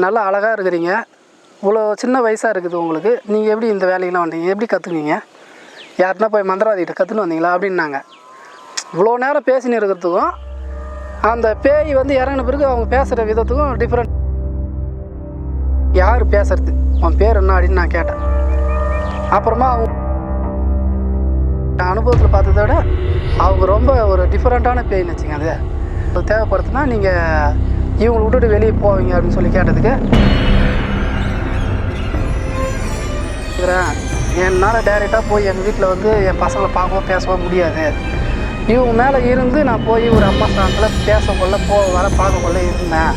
நல்லா அழகாக இருக்கிறீங்க, இவ்வளோ சின்ன வயசாக இருக்குது உங்களுக்கு, நீங்கள் எப்படி இந்த வேலையெல்லாம் வந்தீங்க, எப்படி கற்றுக்குனீங்க, யாருன்னா போய் மந்திரவாதிகிட்ட கற்றுன்னு வந்தீங்களா அப்படின்னாங்க. இவ்வளோ நேரம் பேசின்னு இருக்கிறதுக்கும் அந்த பேய் வந்து இறங்கின பிறகு அவங்க பேசுகிற விதத்துக்கும் டிஃப்ரெண்ட். யார் பேசுறது, உன் பேர் என்ன அப்படின்னு நான் கேட்டேன். அப்புறமா அவங்க அனுபவத்தில் பார்த்ததை விட அவங்க ரொம்ப ஒரு டிஃப்ரெண்ட்டான பேய்னு வச்சுங்க. அது தேவைப்படுத்துனா நீங்கள் இவங்களை விட்டுட்டு வெளியே போவீங்க அப்படின்னு சொல்லி கேட்டதுக்கு, என்னால் டைரெக்டாக போய் எங்கள் வீட்டில் வந்து என் பசங்களை பார்க்கவோ பேசவோ முடியாது. இவங்க மேலே இருந்து நான் போய் ஒரு அம்மா ஸ்தானத்தில் பேசக்கொள்ள வர பார்க்கக்கொள்ள இருந்தேன்.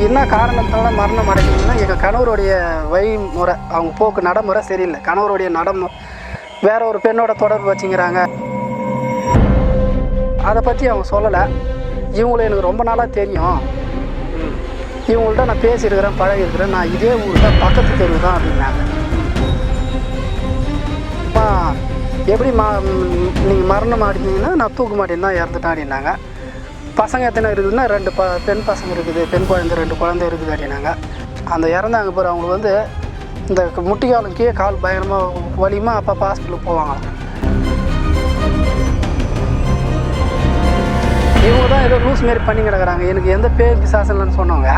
என்ன காரணத்தால் மரணம் அடைஞ்சிங்கன்னா, எங்கள் கணவருடைய வழிமுறை, அவங்க போக்கு நடைமுறை சரியில்லை. கணவருடைய வேற ஒரு பெண்ணோட தொடர்பு வச்சுக்கிறாங்க. அதை பற்றி அவங்க சொல்லலை. இவங்களும் எனக்கு ரொம்ப நாளாக தெரியும், இவங்கள்ட்ட நான் பேசியிருக்கிறேன், பழகிருக்கிறேன், நான் இதே ஊர் தான், பக்கத்து தெருவு தான் அப்படின்னாங்க. எப்படி நீங்கள் மரணம் அடைஞ்சிங்கன்னா, நான் தூக்க மாட்டேன்னு தான் இறந்துட்டேன் அப்படின்னாங்க. பசங்க எத்தனை இருக்குதுன்னா 2 பெண் பசங்க இருக்குது, பெண் குழந்தை 2 குழந்தை இருக்குது அப்படின்னாங்க. அந்த இறந்தாங்க பிறகு அவங்களுக்கு வந்து இந்த முட்டிக்காலம் கீழே கால் பயங்கரமாக வலியுமா, அப்பப்போ ஹாஸ்பிட்டலுக்கு போவாங்க. இவங்க தான் ஏதோ லூஸ் மாரி பண்ணி கிடக்குறாங்க. எனக்கு எந்த பேர் பிசாசனு சொன்னவங்க,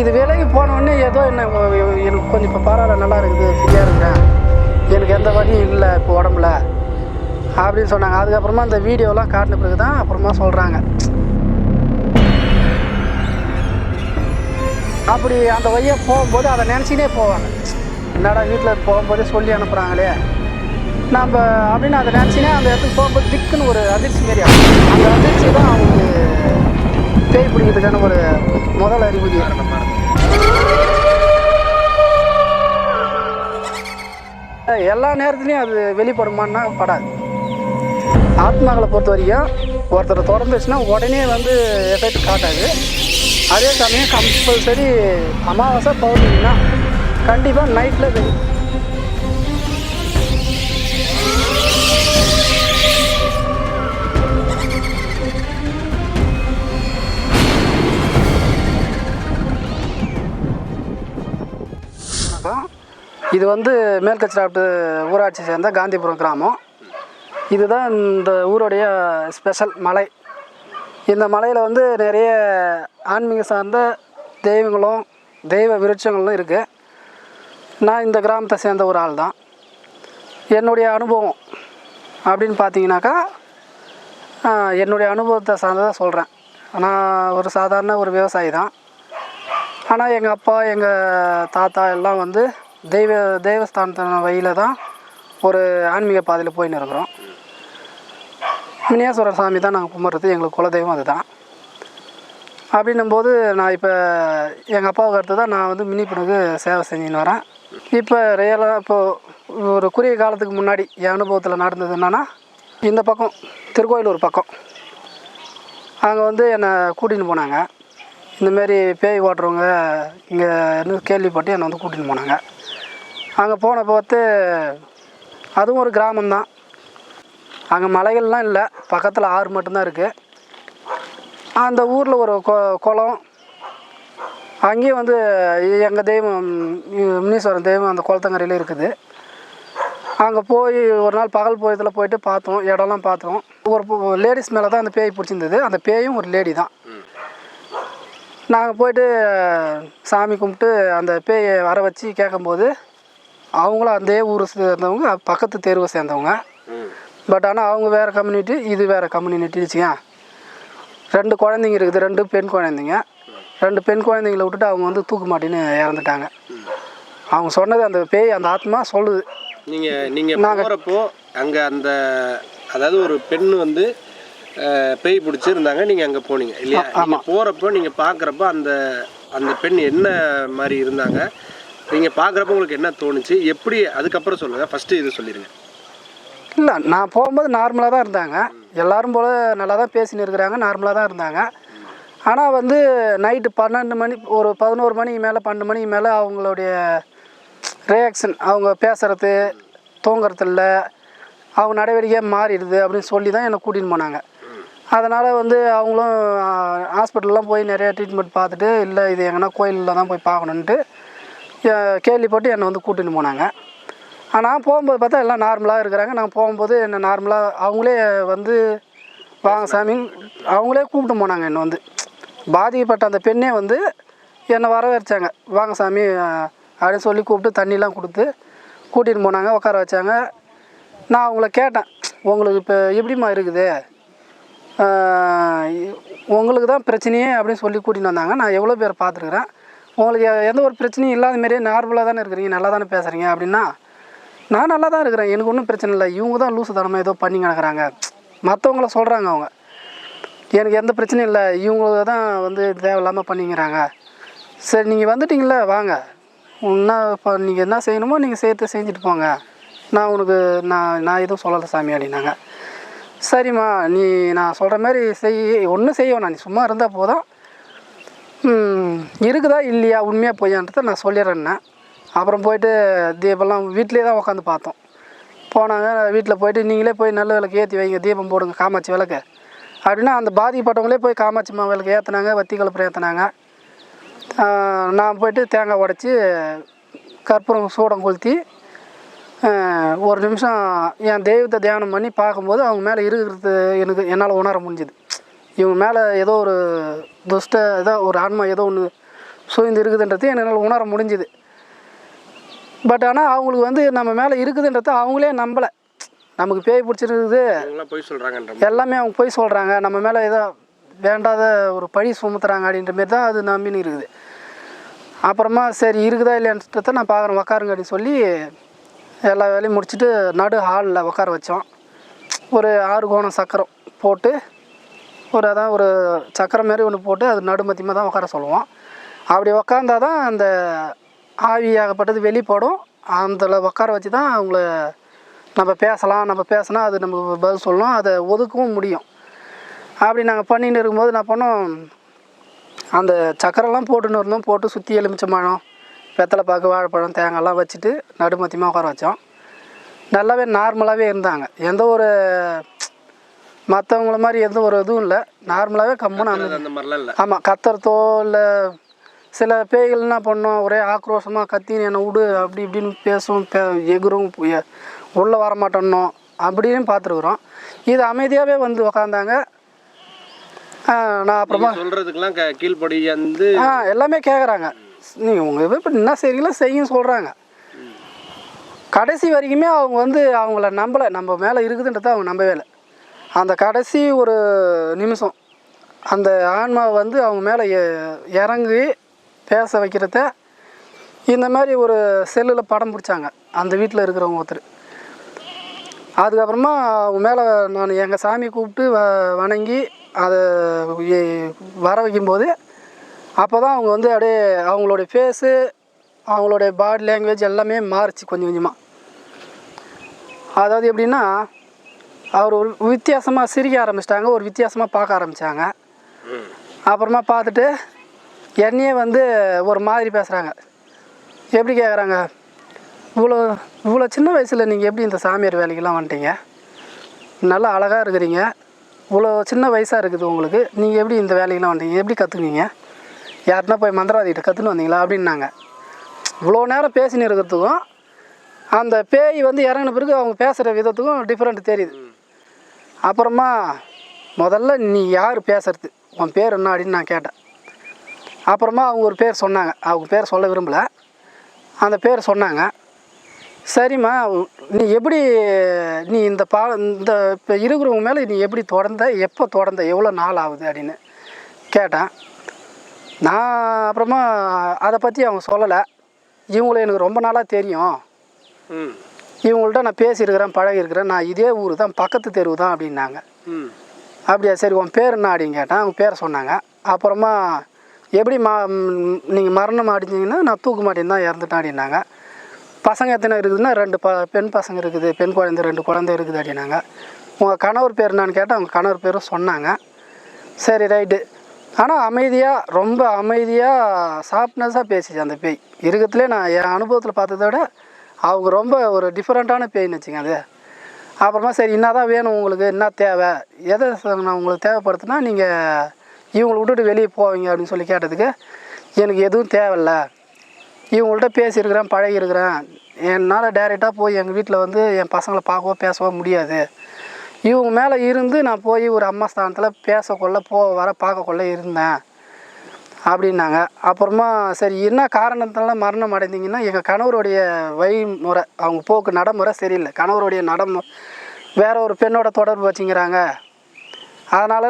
இது விலைக்கு போனோடனே ஏதோ எனக்கு கொஞ்சம் இப்போ பரவாயில்ல, நல்லா இருக்குது, ஃப்ரீயாக இருக்கிறேன், எனக்கு எந்த வலியும் இல்லை இப்போ உடம்புல அப்படின்னு சொன்னாங்க. அதுக்கப்புறமா அந்த வீடியோலாம் காட்டின பிறகு தான் அப்புறமா சொல்கிறாங்க. அப்படி அந்த வழியாக போகும்போது அதை நினச்சினே போவாங்க. என்னடா வீட்டில் போகும்போதே சொல்லி அனுப்புகிறாங்களே நம்ம அப்படின்னு அதை நினச்சினே அந்த இடத்துக்கு போகும்போது திக்குன்னு ஒரு அதிர்ச்சி மாரி ஆகும். அந்த அதிர்ச்சி தான் அவங்களுக்கு பேய் பிடிக்கிறதுக்கான ஒரு முதல் அறிகுறி. எல்லா நேரத்துலையும் அது வெளிப்படுமான்னா படாது. ஆத்மாக்களை பொறுத்த வரைக்கும் ஒருத்தரை தொடர்ந்துச்சுன்னா உடனே வந்து எஃபெக்ட் காட்டாது. அதே சமயம் கம்பல்சரி அமாவாசை பௌர்ணமின்னா கண்டிப்பாக நைட்டில் வெளி. இது வந்து மேல்கச்சிராட்டு ஊராட்சி சேர்ந்த காந்திபுரம் கிராமம். இதுதான் இந்த ஊருடைய ஸ்பெஷல் மலை. இந்த மலையில் வந்து நிறைய ஆன்மீக சார்ந்த தெய்வங்களும் தெய்வ விருட்சங்களும் இருக்குது. நான் இந்த கிராமத்தை சேர்ந்த ஒரு ஆள் தான். என்னுடைய அனுபவம் அப்படின்னு பார்த்தீங்கன்னாக்கா, என்னுடைய அனுபவத்தை சார்ந்ததாக சொல்கிறேன். நான் ஒரு சாதாரண ஒரு விவசாயி தான். ஆனால் எங்கள் அப்பா எங்கள் தாத்தா எல்லாம் வந்து தெய்வஸ்தானத்தின வழியில் தான் ஒரு ஆன்மீக பாதையில் போயின்னு இருக்கிறோம். விநாயகர் சாமி தான் நாங்கள் கும்பிட்றது, எங்களுக்கு குலதெய்வம் அதுதான். அப்படின்னும்போது நான் இப்போ எங்கள் அப்பாவுக்கு அடுத்து தான் நான் வந்து மினிப்பனுக்கு சேவை செஞ்சுன்னு வரேன். இப்போ ரியலாக இப்போது ஒரு குறுகிய காலத்துக்கு முன்னாடி என் அனுபவத்தில் நடந்தது என்னென்னா, இந்த பக்கம் திருக்கோயிலூர் பக்கம் அங்கே வந்து என்னை கூட்டின்னு போனாங்க. இந்தமாரி பேய் ஓட்டுறவங்க இங்கே இன்னும் கேள்விப்பட்டு என்னை வந்து கூட்டின்னு போனாங்க. அங்கே போன பார்த்து அதுவும் ஒரு கிராமம்தான். அங்கே மலைகள்லாம் இல்லை, பக்கத்தில் ஆறு மட்டும்தான் இருக்குது. அந்த ஊரில் ஒரு குளம், அங்கேயும் வந்து எங்கள் தெய்வம் முனீஸ்வரன் தெய்வம் அந்த குளத்தங்கரையில் இருக்குது. அங்கே போய் ஒரு நாள் பகல் போயத்தில் போயிட்டு பார்த்தோம், இடம்லாம் பார்த்தோம். ஒரு லேடிஸ் மேலே தான் அந்த பேய் பிடிச்சிருந்தது. அந்த பேயும் ஒரு லேடி தான். நாங்கள் போய்ட்டு சாமி கும்பிட்டு அந்த பேயை வர வச்சு கேட்கும்போது, அவங்களும் அதே ஊரை சேர்ந்தவங்க, பக்கத்து தெருவை சேர்ந்தவங்க. பட் ஆனால் அவங்க வேறு கம்யூனிட்டி, இது வேறு கம்யூனிட்டிச்சுங்க. 2 குழந்தைங்க இருக்குது, 2 பெண் குழந்தைங்க. 2 பெண் குழந்தைங்கள விட்டுட்டு அவங்க வந்து தூக்க மாட்டேன்னு இறந்துட்டாங்க. அவங்க சொன்னது அந்த பேய், அந்த ஆத்மா சொல்லுது. நீங்கள் போகிறப்போ அங்கே அந்த அதாவது ஒரு பெண் வந்து பேய் பிடிச்சிருந்தாங்க, நீங்கள் அங்கே போனீங்க இல்லையா? நீங்கள் போகிறப்போ நீங்கள் பார்க்குறப்போ அந்த அந்த பெண் என்ன மாதிரி இருந்தாங்க, நீங்கள் பார்க்குறப்போ உங்களுக்கு என்ன தோணுச்சு, எப்படி, அதுக்கப்புறம் சொல்லுங்கள். ஃபஸ்ட்டு இது சொல்லிடுங்க. இல்லை, நான் போகும்போது நார்மலாக தான் இருந்தாங்க. எல்லோரும் போல் நல்லா தான் பேசின்னு இருக்கிறாங்க, நார்மலாக தான் இருந்தாங்க. ஆனால் வந்து நைட்டு 12 மணி, ஒரு 11 மணிக்கு மேலே 12 மணிக்கு மேலே அவங்களுடைய ரியாக்ஷன், அவங்க பேசுகிறது, தூங்குறதில்ல, அவங்க நடவடிக்கையாக மாறிடுது அப்படின்னு சொல்லி தான் என்னை கூட்டின்னு போனாங்க. அதனால் வந்து அவங்களும் ஹாஸ்பிட்டல்லாம் போய் நிறையா ட்ரீட்மெண்ட் பார்த்துட்டு இல்லை இது எங்கன்னா கோயிலில் தான் போய் பார்க்கணுன்ட்டு கேள்விப்பட்டு என்னை வந்து கூட்டின்னு போனாங்க. ஆனால் போகும்போது பார்த்தா எல்லாம் நார்மலாக இருக்கிறாங்க. நாங்கள் போகும்போது என்ன நார்மலாக அவங்களே வந்து வாங்க சாமி அவங்களே கூப்பிட்டு போனாங்க. என்னை வந்து பாதிக்கப்பட்ட அந்த பெண்ணே வந்து என்னை வரவேற்றாங்க. வாங்க சாமி அப்படின்னு சொல்லி கூப்பிட்டு தண்ணிலாம் கொடுத்து கூட்டின்னு போனாங்க, உட்கார வச்சாங்க. நான் அவங்கள கேட்டேன், உங்களுக்கு இப்போ எப்படிம்மா இருக்குது, உங்களுக்கு தான் பிரச்சனையே அப்படின்னு சொல்லி கூட்டின்னு வந்தாங்க. நான் எவ்வளோ பேர் பார்த்துருக்குறேன், உங்களுக்கு எந்த ஒரு பிரச்சனையும் இல்லாத மாரியே நார்மலாக தானே இருக்கிறீங்க, நல்லா தானே பேசுகிறீங்க அப்படின்னா, நான் நல்லா தான் இருக்கிறேன், எனக்கு ஒன்றும் பிரச்சனை இல்லை, இவங்க தான் லூசு தனமாக ஏதோ பண்ணி கிடக்குறாங்க, மற்றவங்கள சொல்கிறாங்க அவங்க, எனக்கு எந்த பிரச்சனையும் இல்லை, இவங்க தான் வந்து தேவையில்லாமல் பண்ணிக்கிறாங்க. சரி நீங்கள் வந்துட்டிங்களே வாங்க, என்ன இப்போ நீங்கள் என்ன செய்யணுமோ நீங்கள் செஞ்சுட்டு போங்க, நான் உனக்கு நான் எதுவும் சொல்லலை சாமி அப்படின்னாங்க. சரிம்மா நீ நான் சொல்கிற மாதிரி ஒன்றும் செய்ய வேணாம், நீ சும்மா இருந்தால் போதும், இருக்குதா இல்லையா உண்மையாக பொய்யான்றதை நான் சொல்லிடுறேன்னே. அப்புறம் போயிட்டு தீபம்லாம் வீட்டிலே தான் உட்காந்து பார்த்தோம். போனாங்க, வீட்டில் போயிட்டு நீங்களே போய் நல்ல விளக்கு ஏற்றி வைங்க, தீபம் போடுங்க காமாட்சி விளக்கு அப்படின்னா அந்த பாதிக்கப்பட்டவங்களே போய் காமாட்சி விளக்கு ஏற்றினாங்க, வத்தி கலப்பரம் ஏற்றினாங்க. நான் போயிட்டு தேங்காய் உடச்சி கற்பூரம் சூடம் கொளுத்தி ஒரு நிமிஷம் என் தெய்வத்தை தியானம் பண்ணி பார்க்கும்போது அவங்க மேலே இருக்கிறது என்னால் உணர முடிஞ்சுது. இவங்க மேலே ஏதோ ஒரு ஏதோ ஒரு ஆன்மா ஏதோ ஒன்று சூழ்ந்து இருக்குதுன்றது என்னால் உணர முடிஞ்சுது. பட் ஆனால் அவங்களுக்கு வந்து நம்ம மேலே இருக்குதுன்றது அவங்களே நம்பலை. நமக்கு பேய் பிடிச்சிருக்குது எல்லாமே அவங்க போய் சொல்கிறாங்க, நம்ம மேலே ஏதோ வேண்டாத ஒரு பழி சுமத்துறாங்க அப்படின்ற மாரி தான் அது நம்பின்னு இருக்குது. அப்புறமா சரி இருக்குதா இல்லைன்றத நான் பார்க்குறேன் உக்காருங்க அப்படின்னு சொல்லி எல்லா வேலையும் முடிச்சுட்டு நடு ஹாலில் உட்கார வச்சோம். ஒரு 6 கோணம் சக்கரம் போட்டு ஒரு சக்கரம் மாரி ஒன்று போட்டு அது நடுமத்தியமாக தான் உட்கார சொல்லுவோம். அப்படி உக்காந்தா தான் அந்த ஆவியாகப்பட்டது வெளிப்படும். அதில் உட்கார வச்சு தான் அவங்கள நம்ம பேசினா அது நமக்கு பதில் சொல்லணும், அதை ஒதுக்கவும் முடியும். அப்படி நாங்கள் பண்ணின்னு இருக்கும்போது என்ன பண்ணோம், அந்த சக்கரெல்லாம் போட்டுன்னு இருந்தோம். போட்டு சுற்றி எலுமிச்சம்பழம், வெத்தலை பாக்கு, வாழைப்பழம், தேங்காய்லாம் வச்சுட்டு நடுமத்தியமாக உட்கார வச்சோம். நல்லாவே நார்மலாகவே இருந்தாங்க, எந்த ஒரு மற்றவங்கள மாதிரி எந்த ஒரு இதுவும் இல்லை, நார்மலாகவே கம்முன்னு. ஆமாம், கத்துறதோ இல்லை சில பேய்கள் என்ன பண்ணோம், ஒரே ஆக்ரோஷமாக கத்தின்னு என்னை விடு அப்படி இப்படின்னு பேசும், எகுரும், உள்ளே வரமாட்டோன்னோம் அப்படின்னு பார்த்துருக்குறோம். இது அமைதியாகவே வந்து உக்காந்தாங்க. நான் அப்புறமா சொல்கிறதுக்கெலாம் கீழ்படி வந்து எல்லாமே கேட்குறாங்க, நீங்கள் உங்கள் விருப்பம் என்ன செய்கிறீங்களோ செய்யும் சொல்கிறாங்க. கடைசி வரைக்குமே அவங்க வந்து அவங்கள நம்பலை, நம்ம மேலே இருக்குதுன்றதை அவங்க நம்பவே இல்லை. அந்த கடைசி ஒரு நிமிஷம் அந்த ஆன்மாவை வந்து அவங்க மேலே இறங்கி பேச வைக்கிறத இந்த மாதிரி ஒரு செல்லில் படம் பிடிச்சாங்க அந்த வீட்டில் இருக்கிறவங்க ஒருத்தர். அதுக்கப்புறமா அவங்க மேலே நான் எங்கள் சாமி கூப்பிட்டு வணங்கி அதை வர வைக்கும்போது அப்போ தான் அவங்க வந்து அப்படியே அவங்களுடைய ஃபேஸு, அவங்களுடைய பாடி லாங்குவேஜ் எல்லாமே மாறிச்சு கொஞ்சம் கொஞ்சமாக. அதாவது எப்படின்னா அவர் ஒரு வித்தியாசமாக சிரிக்க ஆரம்பிச்சிட்டாங்க, ஒரு வித்தியாசமாக பார்க்க ஆரம்பித்தாங்க. அப்புறமா பார்த்துட்டு என்னையே வந்து ஒரு மாதிரி பேசுகிறாங்க. எப்படி கேட்குறாங்க, இவ்வளோ சின்ன வயசில் நீங்கள் எப்படி இந்த சாமியார் வேலைக்கெல்லாம் வந்துட்டீங்க, நல்லா அழகாக இருக்கிறீங்க, இவ்வளோ சின்ன வயசாக இருக்குது உங்களுக்கு, நீங்கள் எப்படி இந்த வேலைக்கெல்லாம் வந்துட்டீங்க, எப்படி கற்றுக்குனீங்க, யாருன்னா போய் மந்திரவாதிகிட்ட கற்றுன்னு வந்தீங்களா அப்படின்னாங்க. இவ்வளோ நேரம் பேசின்னு இருக்கிறதுக்கும் அந்த பேய் வந்து இறங்கின பிறகு அவங்க பேசுகிற விதத்துக்கும் டிஃப்ரெண்ட் தெரியுது. அப்புறமா முதல்ல நீ யார் பேசுறது, உன் பேர் என்ன அப்படின்னு நான் கேட்டேன். அப்புறமா அவங்க ஒரு பேர் சொன்னாங்க, அவங்க பேர் சொல்ல விரும்பலை, அந்த பேர் சொன்னாங்க. சரிம்மா நீ எப்படி நீ இந்த இப்போ இருக்கிறவங்க மேலே நீ எப்படி எப்போ தொடர்ந்த எவ்வளோ நாள் ஆகுது அப்படின்னு கேட்டேன். நான் அப்புறமா அதை பற்றி அவங்க சொல்லலை, இவங்கள எனக்கு ரொம்ப நாளாக தெரியும், இவங்கள்ட்ட நான் பேசியிருக்கிறேன் பழகிருக்கிறேன், நான் இதே ஊர் தான் பக்கத்து தெருவு தான் அப்படின்னாங்க. அப்படியா, சரி உன் பேர் என்ன அப்படின்னு கேட்டேன். அவங்க பேரை சொன்னாங்க. அப்புறமா எப்படி நீங்கள் மரணம் அடைஞ்சிங்கன்னா நான் தூக்கு மாட்டேன்னு தான் இறந்துட்டேன் அப்படின்னாங்க. பசங்க எத்தனை இருக்குதுன்னா 2 பெண் பசங்க இருக்குது, பெண் குழந்தை 2 குழந்தை இருக்குது அப்படின்னாங்க. உங்கள் கணவர் பேர் என்னான்னு கேட்டால் அவங்க கணவர் பேரும் சொன்னாங்க. சரி ரைட்டு. ஆனால் அமைதியாக, ரொம்ப அமைதியாக சாஃப்ட்னஸாக பேசிச்சு அந்த பேய். இருக்கிறதுலே நான் என் அனுபவத்தில் பார்த்ததை விட அவங்க ரொம்ப ஒரு டிஃப்ரெண்ட்டான பேய்ன்னு வச்சுங்க. அப்புறமா சரி என்ன தான் வேணும் உங்களுக்கு, என்ன தேவை, எதை நான் உங்களுக்கு தேவைப்படுத்துனா நீங்கள் இவங்களை விட்டுட்டு வெளியே போவீங்க அப்படின்னு சொல்லி கேட்டதுக்கு, எனக்கு எதுவும் தேவையில்லை, இவங்கள்ட்ட பேசியிருக்கிறேன், பழகிருக்கிறேன், என்னால் டைரெக்டாக போய் எங்கள் வீட்டில் வந்து என் பசங்களை பார்க்கவோ பேசவோ முடியாது, இவங்க மேலே இருந்து நான் போய் ஒரு அம்மா ஸ்தானத்தில் பேசக்கொள்ள வர பார்க்கக்கொள்ள இருந்தேன் அப்படின்னாங்க. அப்புறமா சரி என்ன காரணத்தினால மரணம் அடைந்தீங்கன்னா, எங்கள் கணவருடைய வழிமுறை, அவங்க போக்கு நடைமுறை சரியில்லை, கணவருடைய வேற ஒரு பெண்ணோட தொடர்பு வச்சுங்கிறாங்க, அதனால்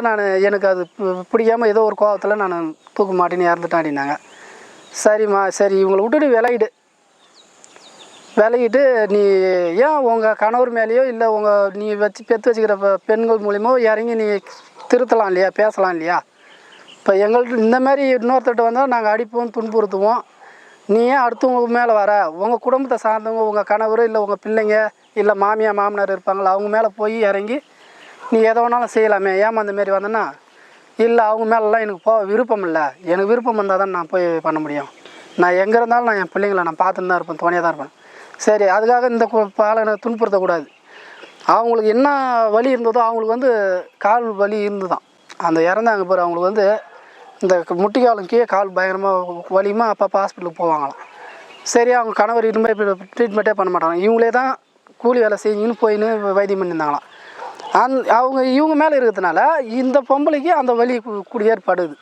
எனக்கு அது பிடிக்காமல் ஏதோ ஒரு கோபத்தில் நான் தூக்க மாட்டேன்னு இறந்துட்டேன் அப்படின்னாங்க. சரிம்மா சரி இவங்களை விட்டுட்டு விலகிட்டு நீ ஏன் உங்கள் கணவர் மேலேயோ இல்லை நீ பெற்று வச்சுக்கிற பெண்கள் மூலியமோ இறங்கி நீ திருத்தலாம் இல்லையா, பேசலாம் இல்லையா, இப்போ எங்கள்கிட்ட இந்த மாதிரி இன்னொருத்தட்ட வந்தால் நாங்கள் அடிப்போம் துன்புறுத்துவோம், நீ ஏன் அடுத்தவங்க மேலே வர, உங்கள் குடும்பத்தை சார்ந்தவங்க உங்கள் கணவர் இல்லை உங்கள் பிள்ளைங்க இல்லை மாமியார் மாமனார் இருப்பாங்களா, அவங்க மேலே போய் இறங்கி நீ எதை வேணாலும் செய்யலாமே, ஏமா அந்த மாரி வந்தேன்னா, இல்லை அவங்க மேலெலாம் எனக்கு விருப்பம் இல்லை, எனக்கு விருப்பம் வந்தால் தான் நான் போய் பண்ண முடியும், நான் எங்கே இருந்தாலும் நான் என் பிள்ளைங்களை நான் பார்த்துன்னு தான் இருப்பேன், துணையாக தான் இருப்பேன், சரி அதுக்காக இந்த பாலனை துன்புறுத்தக்கூடாது, அவங்களுக்கு என்ன வலி இருந்ததோ அவங்களுக்கு வந்து கால் வலி இருந்துதான், அந்த இறந்தாங்க பாரு அவங்களுக்கு வந்து இந்த முட்டிக்காலும் கீழே கால் பயங்கரமாக வலியுமா அப்பப்போ ஹாஸ்பிட்டலுக்கு போவாங்களாம். சரி அவங்க கணவர் இனிமேல் ட்ரீட்மெண்ட்டே பண்ண மாட்டாங்க, இவங்களே தான் கூலி வேலை செய்யுன்னு போயின்னு வைத்தியம் பண்ணியிருந்தாங்களாம். இவங்க மேலே இருக்கிறதுனால இந்த பொம்பளைக்கு அந்த வலி ஏற்படுது,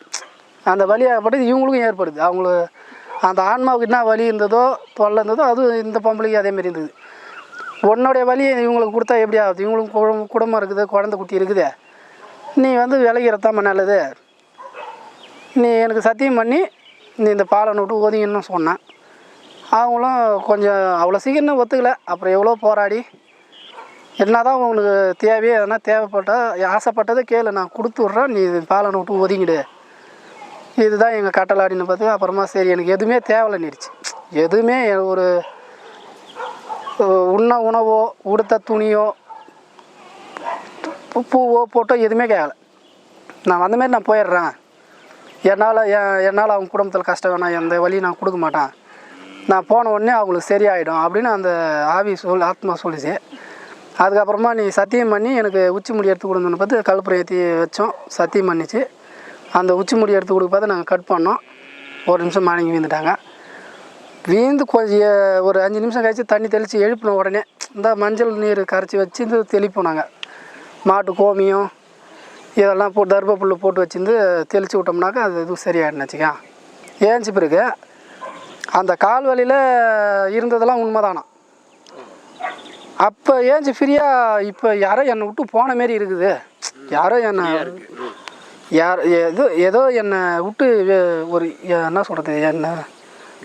அந்த வலி ஏற்படுது இவங்களுக்கும் ஏற்படுது, அவங்களுக்கு அந்த ஆன்மாவுக்கு என்ன வலி இருந்ததோ தொல்லை இருந்ததோ அது இந்த பொம்பளைக்கு அதேமாரி இருந்தது. உன்னுடைய வலியை இவங்களுக்கு கொடுத்தா எப்படி ஆகுது, இவங்களுக்கு குடும்பம் இருக்குது, குழந்தை குட்டி இருக்குது, நீ வந்து விலகிறதாம நல்லது, நீ எனக்கு சத்தியம் பண்ணி நீ இந்த பாலனை விட்டு ஒதுங்கன்னு சொன்னேன். அவங்களும் கொஞ்சம் அவ்வளோ சீக்கிரம் ஒத்துக்கலை. அப்புறம் எவ்வளோ போராடி என்ன தான் உங்களுக்கு தேவையோ எதனா தேவைப்பட்டால் ஆசைப்பட்டதை கேளு, நான் கொடுத்து விட்றேன், நீ பாலனை விட்டு ஒதுங்கிடு, இதுதான் எங்கள் கட்டளாடின்னு பார்த்து. அப்புறமா சரி எனக்கு எதுவுமே தேவையில்லைன்னுடுச்சு, எதுவுமே ஒரு உணவோ உடுத்த துணியோ பூவோ போட்டோ எதுவுமே கேட்கல, நான் வந்த மாதிரி நான் போயிடுறேன், என்னால் அவங்க குடும்பத்தில் கஷ்டம் வேணாம், எந்த வழியும் நான் கொடுக்க மாட்டேன், நான் போன உடனே அவங்களுக்கு சரியாயிடும் அப்படின்னு அந்த ஆவி ஆத்மா சொல்லிச்சு. அதுக்கப்புறமா நீ சத்தியம் பண்ணி எனக்கு உச்சி முடி எடுத்து கொடுங்கன்னு பார்த்து கல்புரம் ஏற்றி வச்சோம், சத்தியம் பண்ணிச்சு. அந்த உச்சி முடி எடுத்து கொடுக்க பார்த்து நாங்கள் கட் பண்ணோம், ஒரு நிமிஷம் மாணிங்கி வீந்துட்டாங்க. வீந்து கொஞ்சம் ஒரு 5 நிமிஷம் கழிச்சு தண்ணி தெளித்து எழுப்பின உடனே இந்த மஞ்சள் நீர் கரைச்சி வச்சு இந்த தெளிப்போம் நாங்கள், மாட்டு கோமியம் இதெல்லாம் போட்டு தர்பப்புல் போட்டு வச்சுருந்து தெளித்து விட்டோம்னாக்கா அது எதுவும் சரியாயிடுன்னு வச்சுக்கா. ஏஞ்சி பிறகு அந்த கால் வலியில் இருந்ததெல்லாம் உண்மைதானா, அப்போ ஏஞ்சி ஃப்ரீயாக இப்போ யாரோ என்னை விட்டு போன மாரி இருக்குது, யாரோ என்னை ஏதோ என்னை விட்டு ஒரு என்ன சொல்கிறது, என்ன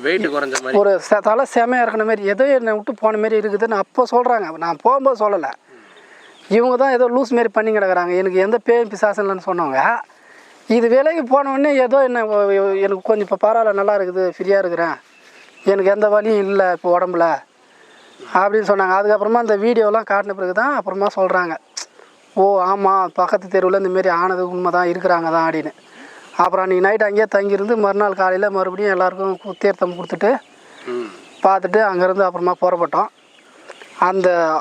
வெயிட் குறைஞ்ச மாதிரி ஒரு தலை செமையாக இருக்கிற மாதிரி ஏதோ என்னை விட்டு போன மாரி இருக்குதுன்னு அப்போ சொல்கிறாங்க. நான் போகும்போது சொல்லலை, இவங்க தான் ஏதோ லூஸ் மாரி பண்ணி கிடக்குறாங்க, எனக்கு எந்த பேய் பிசாசு இல்லைன்னு சொன்னவங்க இது விலைக்கு போனவுடனே ஏதோ எனக்கு கொஞ்சம் இப்போ பரவாயில்ல நல்லா இருக்குது, ஃப்ரீயாக இருக்கிறேன், எனக்கு எந்த வலியும் இல்லை இப்போ உடம்புல அப்படின்னு சொன்னாங்க. அதுக்கப்புறமா அந்த வீடியோலாம் காட்டின பிறகு தான் அப்புறமா சொல்கிறாங்க, ஓ ஆமாம் பக்கத்து தெருவில் இந்தமாரி ஆனது உண்மை தான் இருக்கிறாங்க தான் அப்படின்னு. அப்புறம் அன்றைக்கி நைட்டு அங்கேயே தங்கியிருந்து மறுநாள் காலையில் மறுபடியும் எல்லாருக்கும் தீர்த்தம் கொடுத்துட்டு பார்த்துட்டு அங்கேருந்து அப்புறமா புறப்பட்டோம்.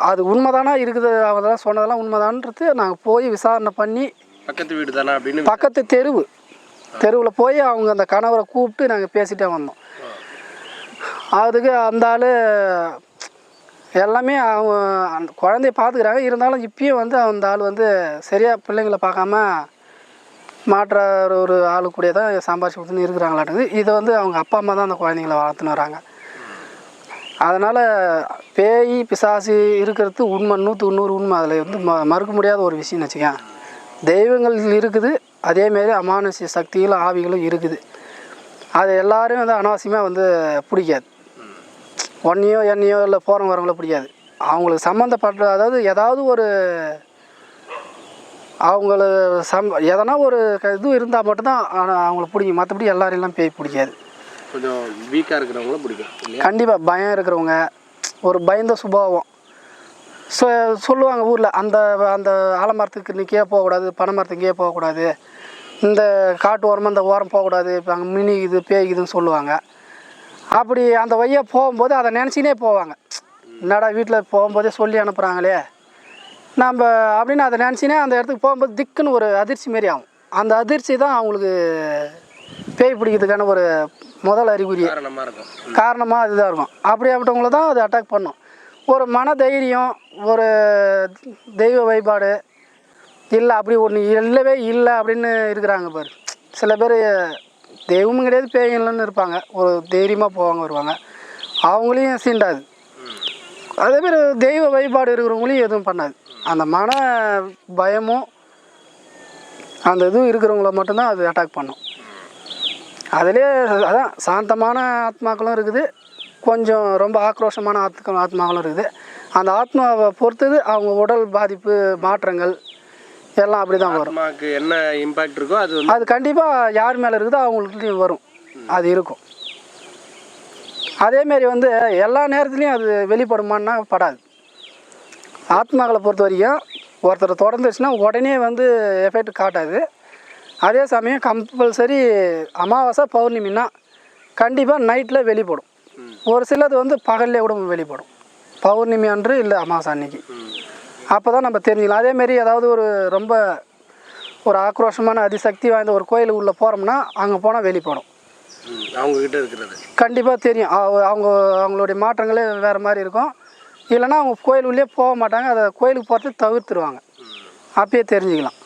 அது உண்மைதானா இருக்குது, அவங்க சொன்னதெல்லாம் உண்மைதான்றது நாங்கள் போய் விசாரணை பண்ணி பக்கத்து வீடு தானே அப்படின்னு பக்கத்து தெருவில் போய் அவங்க அந்த கணவரை கூப்பிட்டு நாங்கள் பேசிகிட்டே வந்தோம். அதுக்கு அந்த ஆள் எல்லாமே அவங்க அந்த குழந்தைய பார்த்துக்கிறாங்க, இருந்தாலும் இப்பயும் வந்து அந்த ஆள் வந்து சரியாக பிள்ளைங்களை பார்க்காம மாற்ற ஒரு ஆளு கூட தான் சம்பாரிச்சு கொடுத்துன்னு இருக்கிறாங்களாட்டுது. இதை வந்து அவங்க அப்பா அம்மா தான் அந்த குழந்தைங்கள வளர்த்துன்னு வராங்க. அதனால் பேய் பிசாசு இருக்கிறது உண்மை, 100க்கு 100 உண்மை, அதில் வந்து மறுக்க முடியாத ஒரு விஷயம்னு வச்சுக்கேன். தெய்வங்கள் இருக்குது, அதேமாரி அமானுஷ்ய சக்திகளும் ஆவிகளும் இருக்குது. அது எல்லோரும் வந்து அனாவசியமாக வந்து பிடிக்காது, ஒன்றையோ என்னையோ இல்லை போகிறவங்க வரவங்களோ பிடிக்காது. அவங்களுக்கு சம்மந்தப்பட்ட அதாவது ஏதாவது ஒரு அவங்களுக்கு எதனா ஒரு இது இருந்தால் மட்டும்தான் அவங்களுக்கு பிடிக்கும், மற்றபடி எல்லாரையும் பேய் பிடிக்காது. கொஞ்சம் வீக்காக இருக்கிறவங்கள பிடிக்கும். கண்டிப்பாக பயம் இருக்கிறவங்க, ஒரு பயந்த சுபாவம் சொல்லுவாங்க ஊரில், அந்த அந்த ஆலமரத்துக்கு நிற்கே போகக்கூடாது, பனை மரத்துக்கே போகக்கூடாது, இந்த காட்டு ஓரமாக இந்த ஓரம் போகக்கூடாது, இப்போ அங்கே மினிக்குது பேய்க்குதுன்னு சொல்லுவாங்க. அப்படி அந்த வழியாக போகும்போது அதை நினச்சினே போவாங்க, என்னடா வீட்டில் போகும்போதே சொல்லி அனுப்புகிறாங்களே, நம்ம அப்படின்னு அதை நினச்சினே அந்த இடத்துக்கு போகும்போது திக்குன்னு ஒரு அதிர்ச்சி மாரி ஆகும். அந்த அதிர்ச்சி தான் அவங்களுக்கு பேய் பிடிக்கிறதுக்கான ஒரு முதல் அறிகுறி காரணமாக அதுதான் இருக்கும். அப்படியாப்பட்டவங்கள தான் அது அட்டாக் பண்ணும். ஒரு மன தைரியம், ஒரு தெய்வ வழிபாடு இல்லை அப்படி ஒன்று இல்லவே இல்லை அப்படின்னு இருக்கிறாங்க பாரு. சில பேர் தெய்வமும் கிடையாது பேயும் இல்லைன்னு இருப்பாங்க, ஒரு தைரியமாக போவாங்க வருவாங்க, அவங்களையும் சீண்டாது. அதேமாரி தெய்வ வழிபாடு இருக்கிறவங்களையும் எதுவும் பண்ணாது. அந்த மன பயமும் அந்த இதுவும் இருக்கிறவங்கள மட்டும்தான் அது அட்டாக் பண்ணும். அதிலே அதான் சாந்தமான ஆத்மாக்களும் இருக்குது, கொஞ்சம் ரொம்ப ஆக்ரோஷமான ஆத்மாக்களும் இருக்குது. அந்த ஆத்மாவை பொறுத்தது அவங்க உடல் பாதிப்பு மாற்றங்கள் எல்லாம் அப்படி தான் வரும். என்ன இம்பாக்ட் இருக்கோ அது கண்டிப்பாக யார் மேலே இருக்குதோ அவங்களுக்கு வரும், அது இருக்கும். அதேமாரி வந்து எல்லா நேரத்துலையும் அது வெளிப்படுமான்னா படாது. ஆத்மாக்களை பொறுத்த வரைக்கும் ஒருத்தரை தொடர்ந்துச்சுன்னா உடனே வந்து எஃபெக்ட் காட்டாது. அதே சமயம் கம்பல்சரி அமாவாசை பௌர்ணமின்னா கண்டிப்பாக நைட்டில் வெளிப்படும். ஒரு சிலது வந்து பகல்லே கூட வெளிப்படும், பௌர்ணமி அன்று இல்லை அமாவாசை அன்னைக்கு. அப்போ தான் நம்ம தெரிஞ்சுக்கலாம். அதேமாரி ஏதாவது ஒரு ரொம்ப ஒரு ஆக்ரோஷமான அதிசக்தி வாய்ந்த ஒரு கோயிலுக்கு உள்ளே போகிறோம்னா அங்கே போனால் வெளிப்படும். அவங்கக்கிட்ட இருக்கிறது கண்டிப்பாக தெரியும். அவங்களுடைய மாற்றங்களே வேறு மாதிரி இருக்கும். இல்லைன்னா அவங்க கோயில் உள்ளே போக மாட்டாங்க, அதை கோயிலுக்கு போகிறது தவிர்த்துருவாங்க. அப்பயே தெரிஞ்சுக்கலாம்.